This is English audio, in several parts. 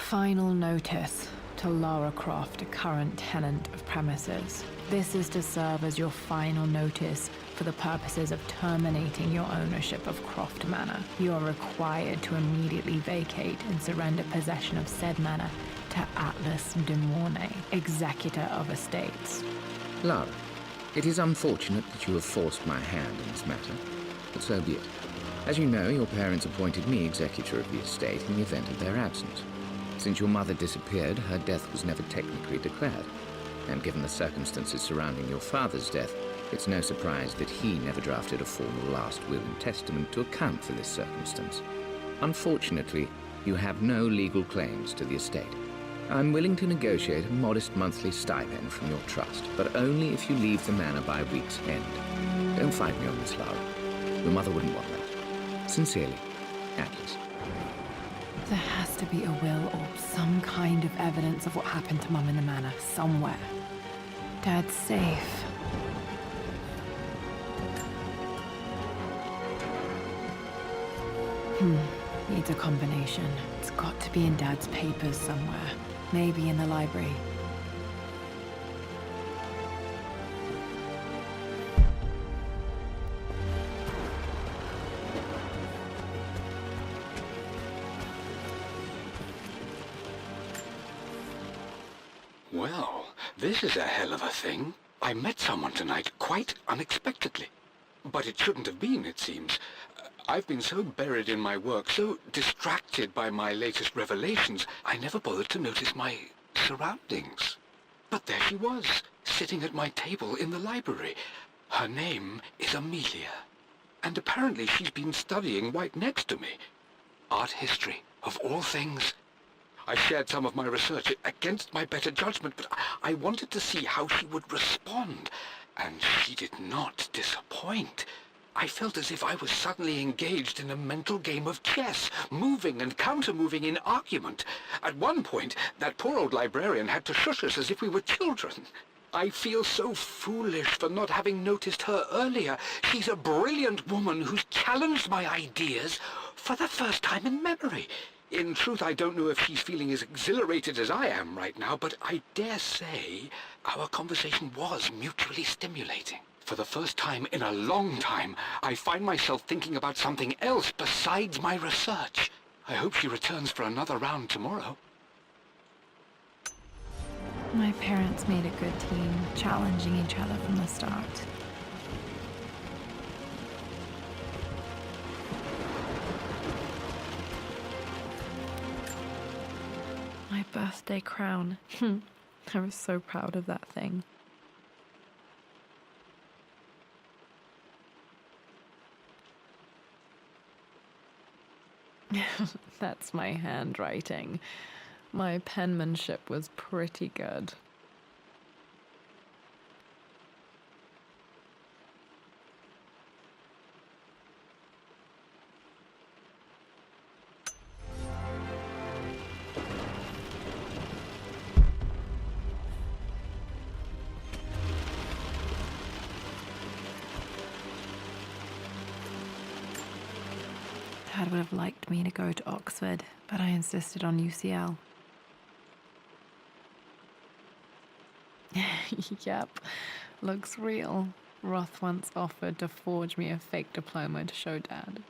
Final notice to Lara Croft, a current tenant of premises. This is to serve as your final notice for the purposes of terminating your ownership of Croft Manor. You are required to immediately vacate and surrender possession of said manor to Atlas de Mornay, executor of estates. Lara, it is unfortunate that you have forced my hand in this matter, but so be it. As you know, your parents appointed me executor of the estate in the event of their absence. Since your mother disappeared, her death was never technically declared. And given the circumstances surrounding your father's death, it's no surprise that he never drafted a formal last will and testament to account for this circumstance. Unfortunately, you have no legal claims to the estate. I'm willing to negotiate a modest monthly stipend from your trust, but only if you leave the manor by week's end. Don't fight me on this, Lara. Your mother wouldn't want that. Sincerely, Atlas. There has to be a will or some kind of evidence of what happened to Mum in the manor somewhere. Dad's safe. Needs a combination. It's got to be in Dad's papers somewhere. Maybe in the library. Well, this is a hell of a thing. I met someone tonight, quite unexpectedly. But it shouldn't have been, it seems. I've been so buried in my work, so distracted by my latest revelations, I never bothered to notice my surroundings. But there she was, sitting at my table in the library. Her name is Amelia. And apparently she's been studying right next to me. Art history, of all things. I shared some of my research against my better judgment, but I wanted to see how she would respond. And she did not disappoint. I felt as if I was suddenly engaged in a mental game of chess, moving and counter-moving in argument. At one point, that poor old librarian had to shush us as if we were children. I feel so foolish for not having noticed her earlier. She's a brilliant woman who's challenged my ideas for the first time in memory. In truth, I don't know if she's feeling as exhilarated as I am right now, but I dare say our conversation was mutually stimulating. For the first time in a long time, I find myself thinking about something else besides my research. I hope she returns for another round tomorrow. My parents made a good team, challenging each other from the start. My birthday crown. I was so proud of that thing. That's my handwriting. My penmanship was pretty good. Dad would have liked me to go to Oxford, but I insisted on UCL. Yep, looks real. Roth once offered to forge me a fake diploma to show Dad.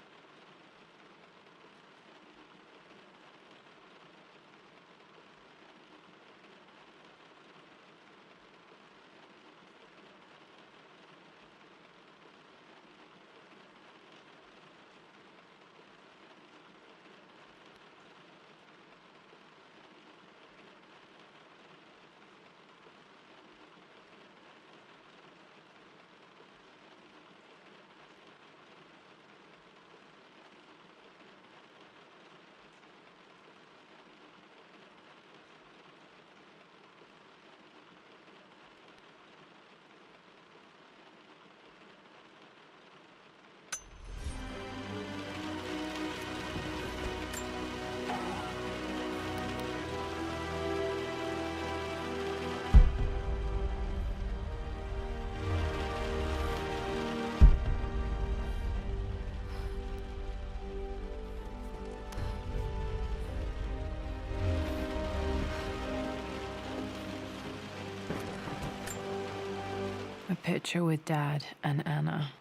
A picture with Dad and Anna.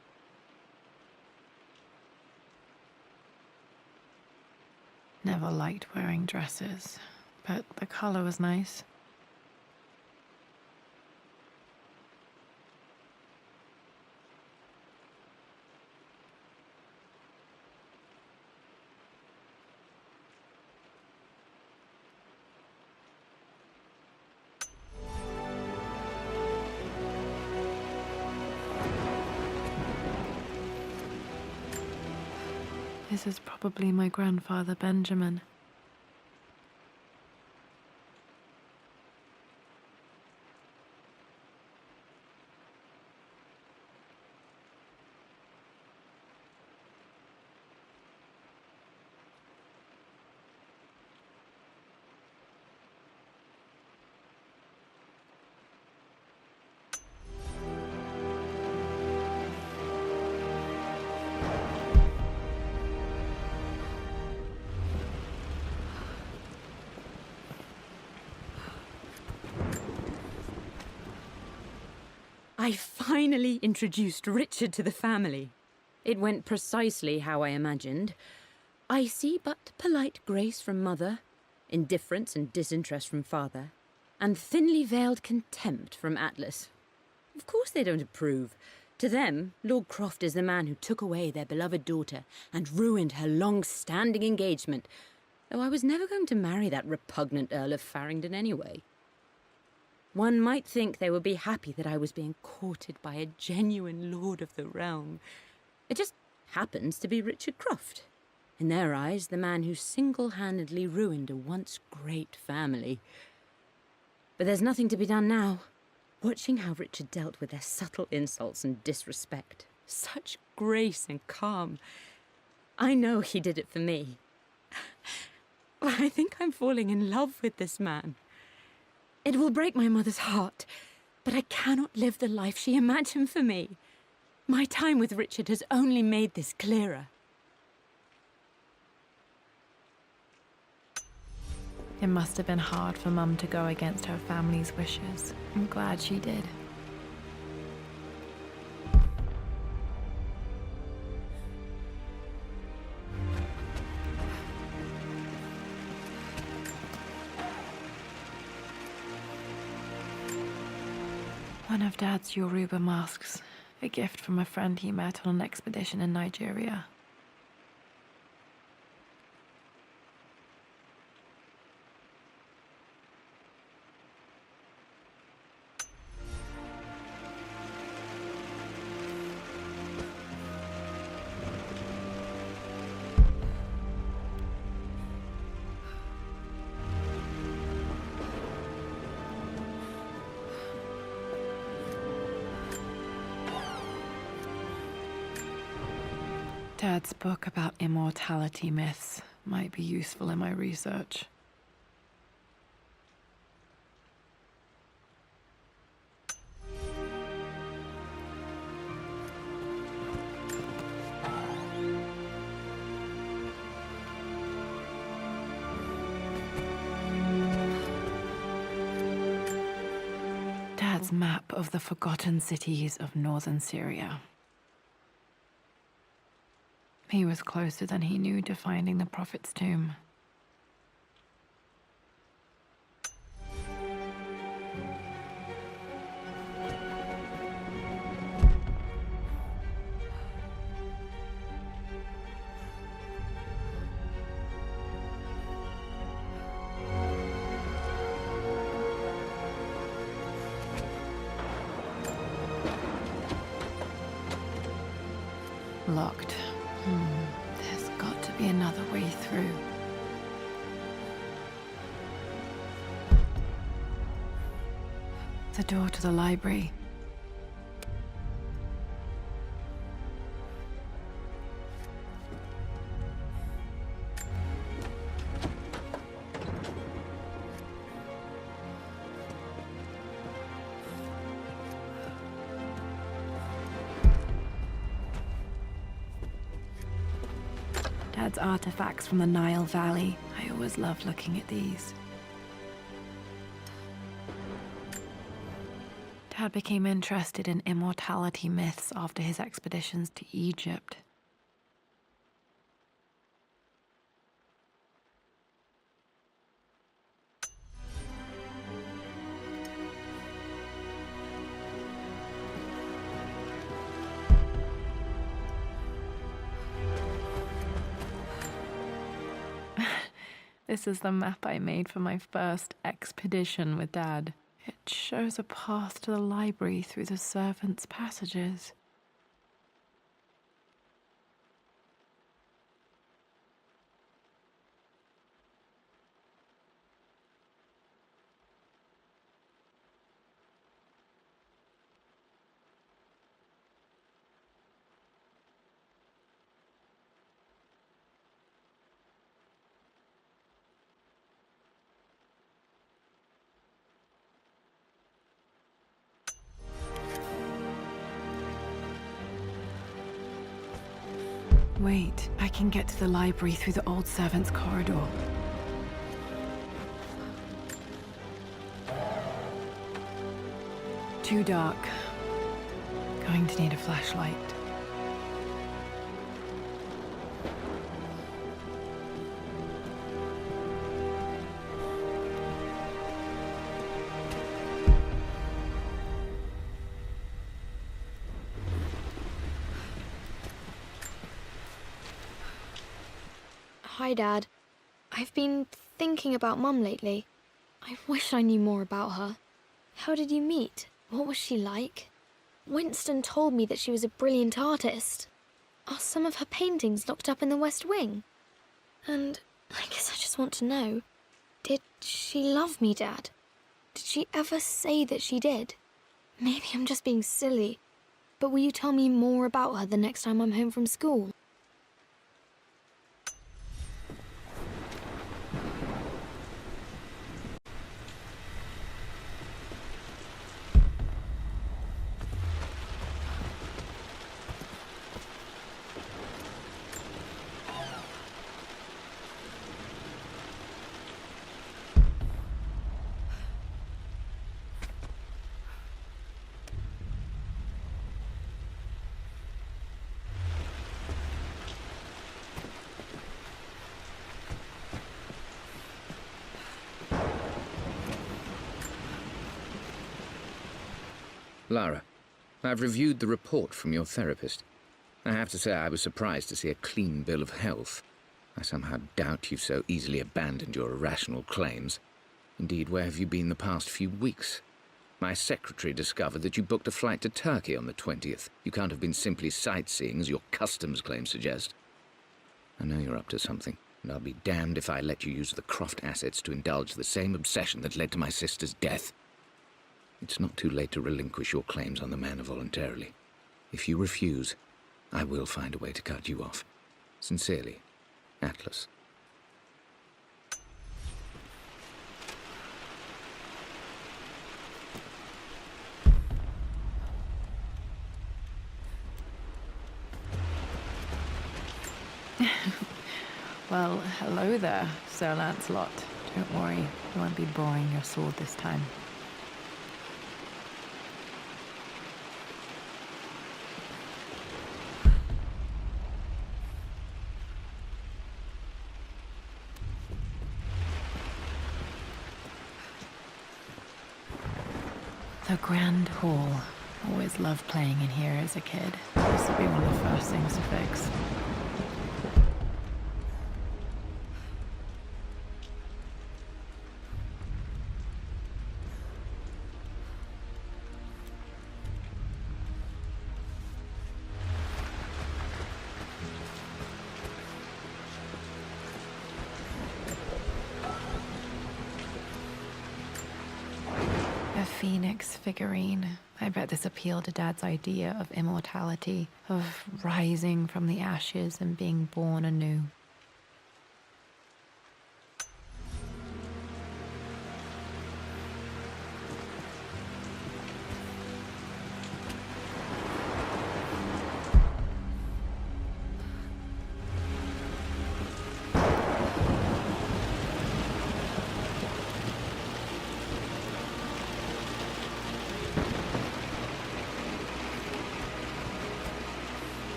Never liked wearing dresses, but the color was nice. This is probably my grandfather, Benjamin. I finally introduced Richard to the family. It went precisely how I imagined. I see but polite grace from mother, indifference and disinterest from father, and thinly veiled contempt from Atlas. Of course they don't approve. To them, Lord Croft is the man who took away their beloved daughter and ruined her long-standing engagement, though I was never going to marry that repugnant Earl of Farringdon anyway. One might think they would be happy that I was being courted by a genuine lord of the realm. It just happens to be Richard Croft. In their eyes, the man who single-handedly ruined a once great family. But there's nothing to be done now. Watching how Richard dealt with their subtle insults and disrespect. Such grace and calm. I know he did it for me. I think I'm falling in love with this man. It will break my mother's heart, but I cannot live the life she imagined for me. My time with Richard has only made this clearer. It must have been hard for Mum to go against her family's wishes. I'm glad she did. One of Dad's Yoruba masks, a gift from a friend he met on an expedition in Nigeria. Dad's book about immortality myths might be useful in my research. Dad's map of the forgotten cities of northern Syria. He was closer than he knew to finding the Prophet's tomb. Locked. There's got to be another way through. The door to the library. Dad's artifacts from the Nile Valley. I always loved looking at these. Dad became interested in immortality myths after his expeditions to Egypt. This is the map I made for my first expedition with Dad. It shows a path to the library through the servants' passages. Wait, I can get to the library through the old servants' corridor. Too dark. Going to need a flashlight. Hi, Dad. I've been thinking about Mum lately. I wish I knew more about her. How did you meet? What was she like? Winston told me that she was a brilliant artist. Are some of her paintings locked up in the West Wing? And I guess I just want to know, did she love me, Dad? Did she ever say that she did? Maybe I'm just being silly, but will you tell me more about her the next time I'm home from school? Lara, I've reviewed the report from your therapist. I have to say I was surprised to see a clean bill of health. I somehow doubt you've so easily abandoned your irrational claims. Indeed, where have you been the past few weeks? My secretary discovered that you booked a flight to Turkey on the 20th. You can't have been simply sightseeing, as your customs claims suggest. I know you're up to something, and I'll be damned if I let you use the Croft assets to indulge the same obsession that led to my sister's death. It's not too late to relinquish your claims on the manor voluntarily. If you refuse, I will find a way to cut you off. Sincerely, Atlas. Well, hello there, Sir Lancelot. Don't worry, I won't be borrowing your sword this time. The Grand Hall. Always loved playing in here as a kid. This will be one of the first things to fix. A phoenix figurine. I bet this appealed to Dad's idea of immortality, of rising from the ashes and being born anew.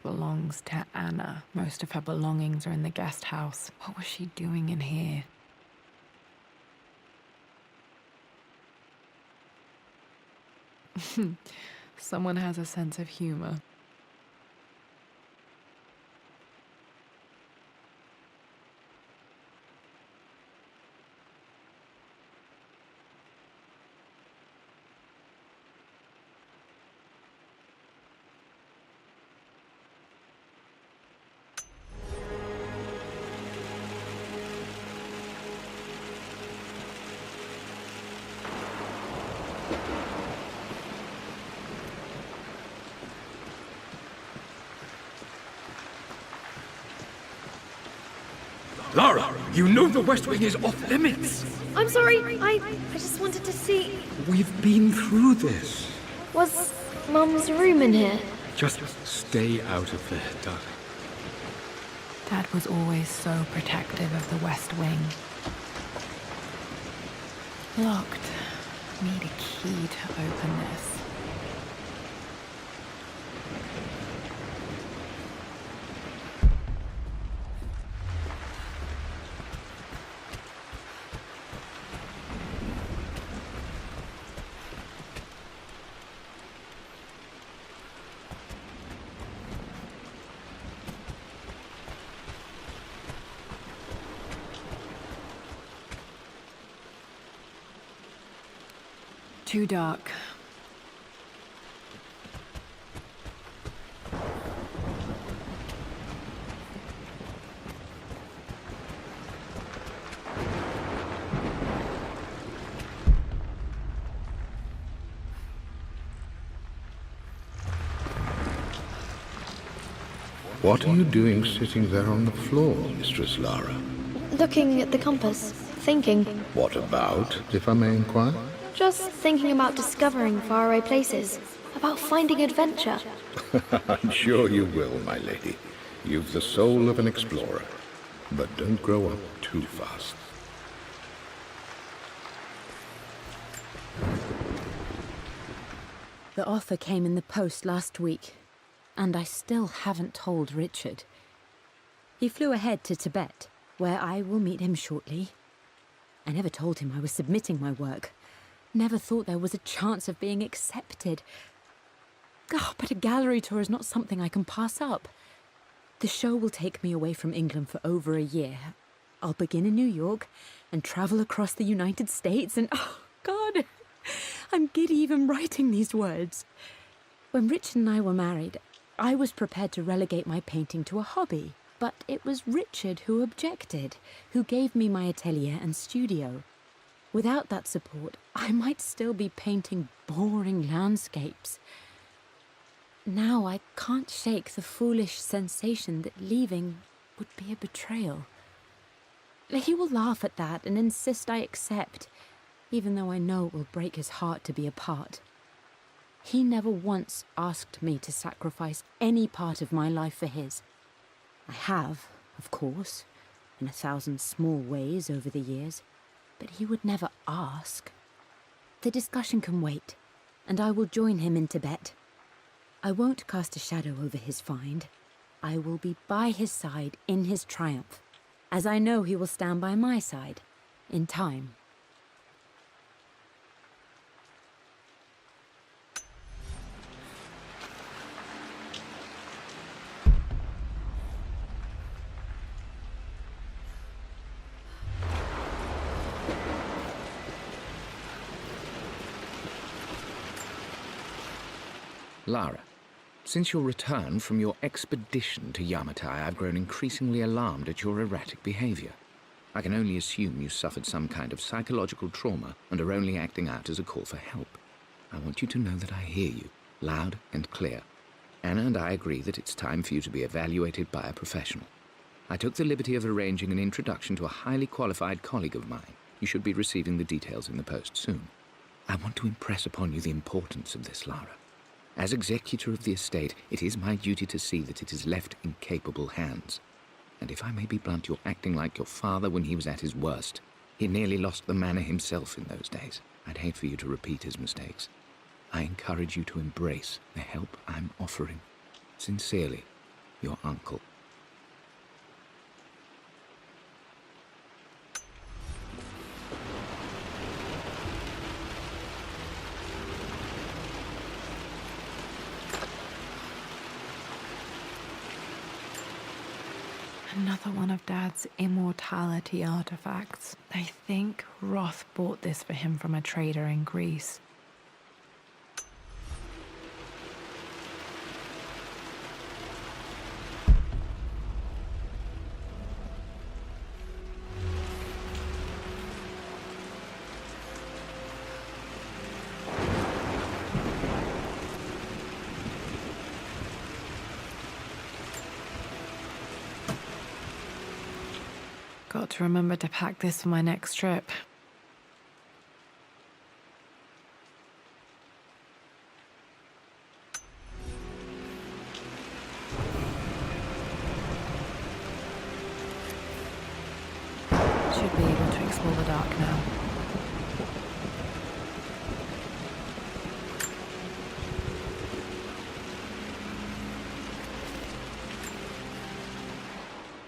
belongs to Anna. Most of her belongings are in the guest house. What was she doing in here? Someone has a sense of humor. Lara, you know the West Wing is off limits. I'm sorry, I just wanted to see... We've been through this. Was Mum's room in here? Just stay out of there, darling. Dad was always so protective of the West Wing. Locked. Need a key to open this. Too dark. What are you doing sitting there on the floor, Mistress Lara? Looking at the compass, thinking. What about, if I may inquire? Just thinking about discovering faraway places, about finding adventure. I'm sure you will, my lady. You've the soul of an explorer. But don't grow up too fast. The offer came in the post last week, and I still haven't told Richard. He flew ahead to Tibet, where I will meet him shortly. I never told him I was submitting my work. Never thought there was a chance of being accepted. Oh, but a gallery tour is not something I can pass up. The show will take me away from England for over a year. I'll begin in New York and travel across the United States and, oh, God, I'm giddy even writing these words. When Richard and I were married, I was prepared to relegate my painting to a hobby. But it was Richard who objected, who gave me my atelier and studio. Without that support, I might still be painting boring landscapes. Now I can't shake the foolish sensation that leaving would be a betrayal. He will laugh at that and insist I accept, even though I know it will break his heart to be apart. He never once asked me to sacrifice any part of my life for his. I have, of course, in 1,000 small ways over the years, but he would never ask. The discussion can wait, and I will join him in Tibet. I won't cast a shadow over his find. I will be by his side in his triumph, as I know he will stand by my side, in time. Lara, since your return from your expedition to Yamatai, I've grown increasingly alarmed at your erratic behavior. I can only assume you suffered some kind of psychological trauma and are only acting out as a call for help. I want you to know that I hear you, loud and clear. Anna and I agree that it's time for you to be evaluated by a professional. I took the liberty of arranging an introduction to a highly qualified colleague of mine. You should be receiving the details in the post soon. I want to impress upon you the importance of this, Lara. As executor of the estate, it is my duty to see that it is left in capable hands. And if I may be blunt, you're acting like your father when he was at his worst. He nearly lost the manor himself in those days. I'd hate for you to repeat his mistakes. I encourage you to embrace the help I'm offering. Sincerely, your uncle. Another one of Dad's immortality artifacts. I think Roth bought this for him from a trader in Greece. Got to remember to pack this for my next trip. Should be able to explore the dark now.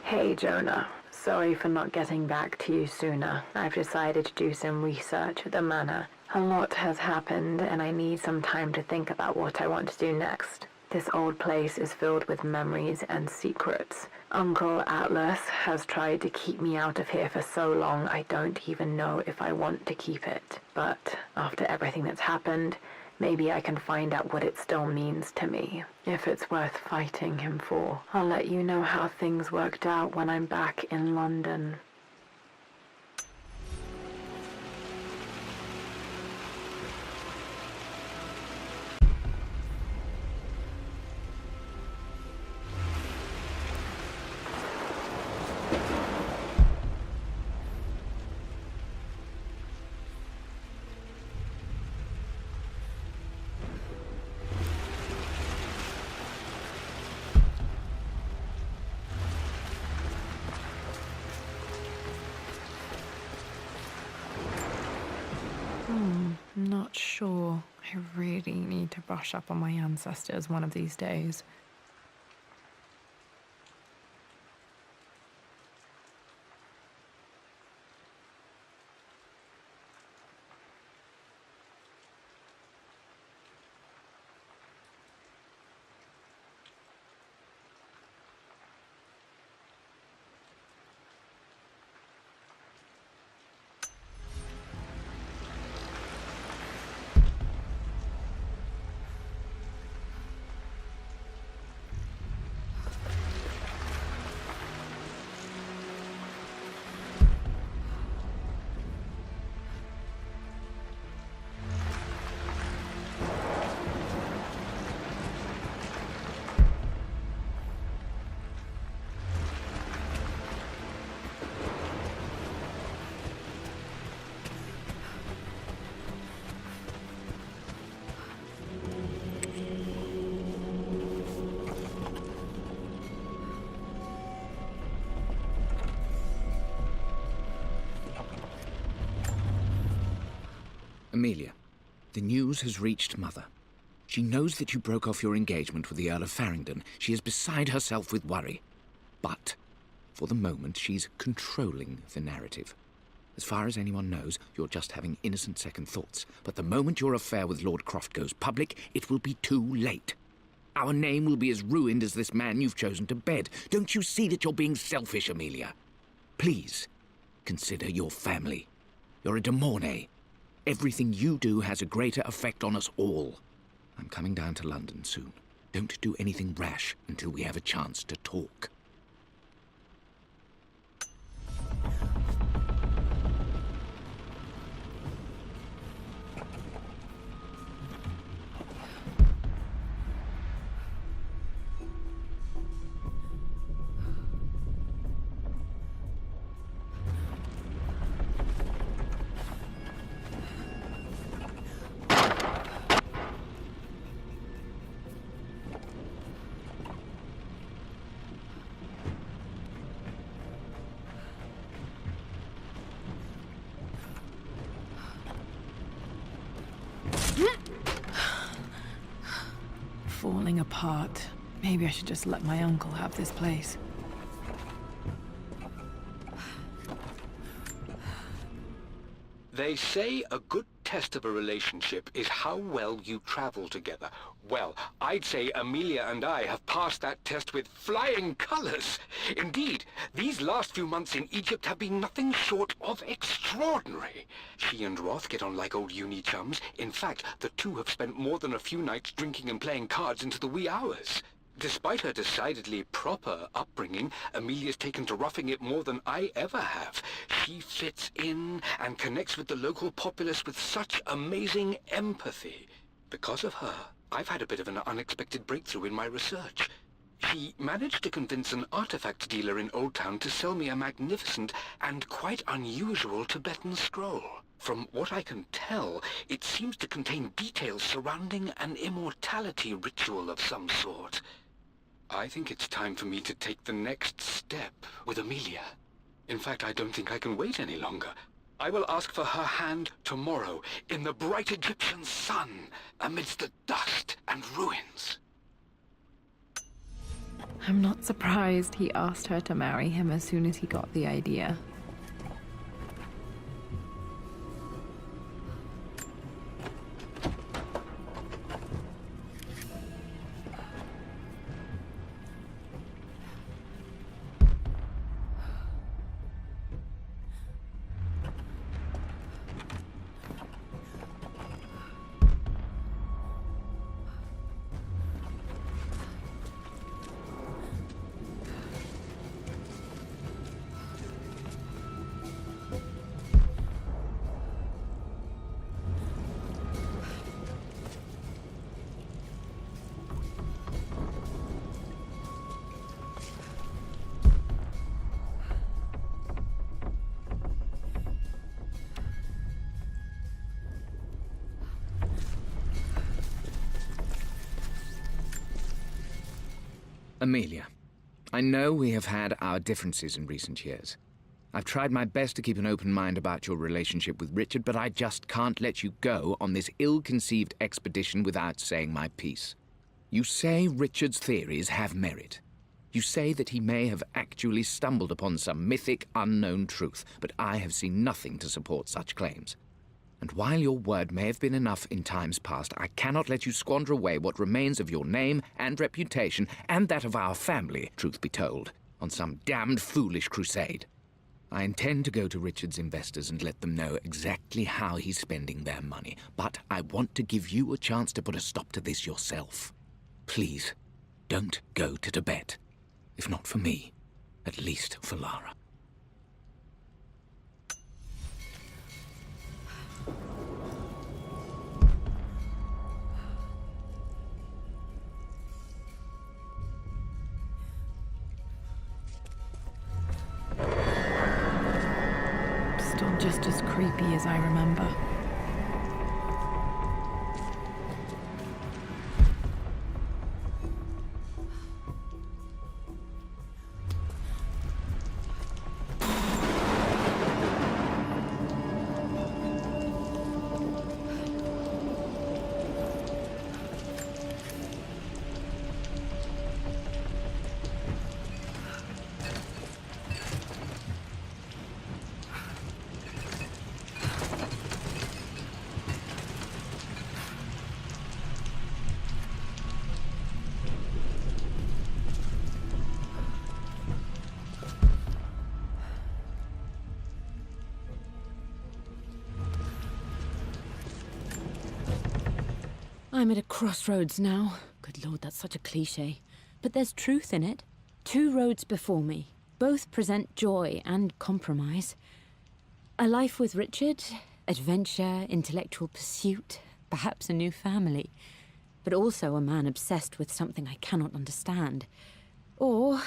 Hey, Jonah. Sorry for not getting back to you sooner. I've decided to do some research at the manor. A lot has happened, and I need some time to think about what I want to do next. This old place is filled with memories and secrets. Uncle Atlas has tried to keep me out of here for so long, I don't even know if I want to keep it. But after everything that's happened, maybe I can find out what it still means to me, if it's worth fighting him for. I'll let you know how things worked out when I'm back in London. Not sure. I really need to brush up on my ancestors one of these days. Amelia, the news has reached Mother. She knows that you broke off your engagement with the Earl of Farringdon. She is beside herself with worry. But, for the moment, she's controlling the narrative. As far as anyone knows, you're just having innocent second thoughts. But the moment your affair with Lord Croft goes public, it will be too late. Our name will be as ruined as this man you've chosen to bed. Don't you see that you're being selfish, Amelia? Please, consider your family. You're a de Mornay. Everything you do has a greater effect on us all. I'm coming down to London soon. Don't do anything rash until we have a chance to talk. Falling apart. Maybe I should just let my uncle have this place. They say a good test of a relationship is how well you travel together. Well, I'd say Amelia and I have passed that test with flying colors. Indeed, these last few months in Egypt have been nothing short of extraordinary. She and Roth get on like old uni chums. In fact, the two have spent more than a few nights drinking and playing cards into the wee hours. Despite her decidedly proper upbringing, Amelia's taken to roughing it more than I ever have. She fits in and connects with the local populace with such amazing empathy. Because of her, I've had a bit of an unexpected breakthrough in my research. She managed to convince an artifact dealer in Old Town to sell me a magnificent and quite unusual Tibetan scroll. From what I can tell, it seems to contain details surrounding an immortality ritual of some sort. I think it's time for me to take the next step with Amelia. In fact, I don't think I can wait any longer. I will ask for her hand tomorrow in the bright Egyptian sun amidst the dust and ruins. I'm not surprised he asked her to marry him as soon as he got the idea. Amelia, I know we have had our differences in recent years. I've tried my best to keep an open mind about your relationship with Richard, but I just can't let you go on this ill-conceived expedition without saying my piece. You say Richard's theories have merit. You say that he may have actually stumbled upon some mythic, unknown truth, but I have seen nothing to support such claims. And while your word may have been enough in times past, I cannot let you squander away what remains of your name and reputation, and that of our family, truth be told, on some damned foolish crusade. I intend to go to Richard's investors and let them know exactly how he's spending their money, but I want to give you a chance to put a stop to this yourself. Please, don't go to Tibet. If not for me, at least for Lara. Still just as creepy as I remember. I'm at a crossroads now. Good Lord, that's such a cliché. But there's truth in it. Two roads before me. Both present joy and compromise. A life with Richard, adventure, intellectual pursuit, perhaps a new family. But also a man obsessed with something I cannot understand. Or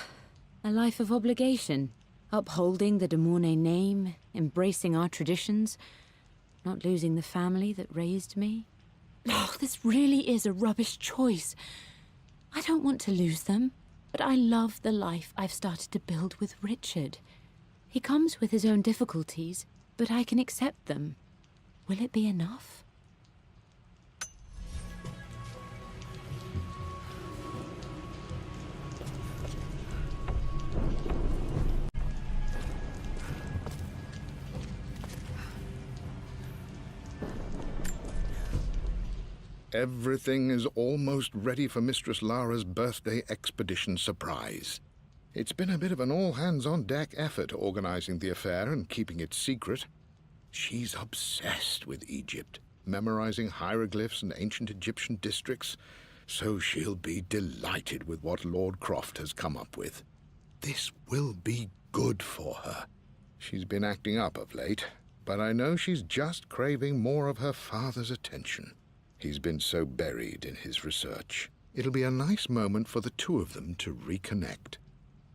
a life of obligation, upholding the de Mornay name, embracing our traditions, not losing the family that raised me. Oh, this really is a rubbish choice. I don't want to lose them, but I love the life I've started to build with Richard. He comes with his own difficulties, but I can accept them. Will it be enough? Everything is almost ready for Mistress Lara's birthday expedition surprise. It's been a bit of an all-hands-on-deck effort organizing the affair and keeping it secret. She's obsessed with Egypt, memorizing hieroglyphs and ancient Egyptian districts, so she'll be delighted with what Lord Croft has come up with. This will be good for her. She's been acting up of late, but I know she's just craving more of her father's attention. He's been so buried in his research. It'll be a nice moment for the two of them to reconnect.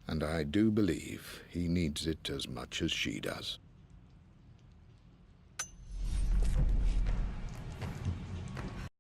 And I do believe he needs it as much as she does.